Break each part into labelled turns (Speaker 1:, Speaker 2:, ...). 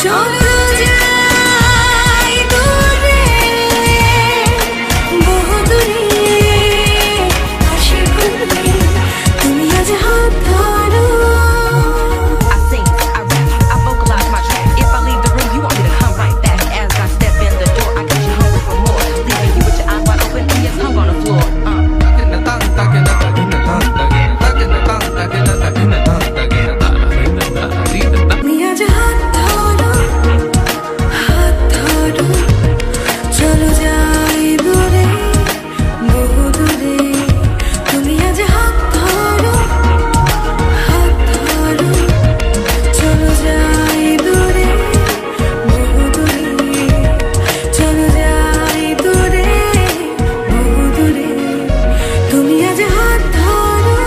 Speaker 1: চলো যাই দূরে, বহু দূরে, আসে ঘুরে, তুমি আজ হাত ধরো।
Speaker 2: I sing, I rap, I vocalize my track. If I leave the room, you want me to come right back. As I step in the door, I got you hungry for more. Leaving you with your eyes wide open and your tongue on the floor.
Speaker 1: তুমি আজ হাত ধরো, হাত ধরো, চলো যাই দূরে, বহু দূরে, তুমি আজ হাত ধরো, হাত ধরো, চলো যাই দূরে, বহু দূরে, চলো যাই দূরে, বহু দূরে, তুমি আজ হাত ধরো।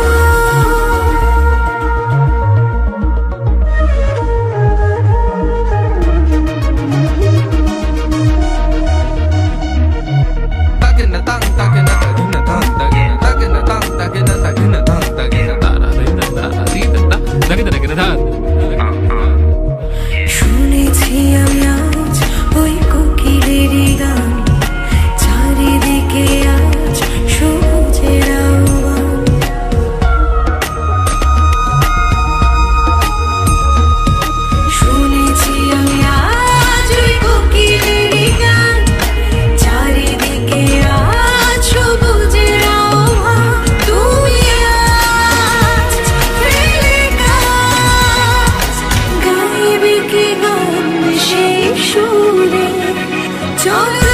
Speaker 1: শুনেছি আমি আজ ওই কোকিলেরই গান, চারিদিকে আজ সবুজের আহ্বান। শুনেছি আমি আজ ওই কোকিলেরই গান, চারিদিকে আজ সবুজের আহ্বান। তুমি আজ ফেলে কাজ, গাইবে কি গান সেই সুরে, চলো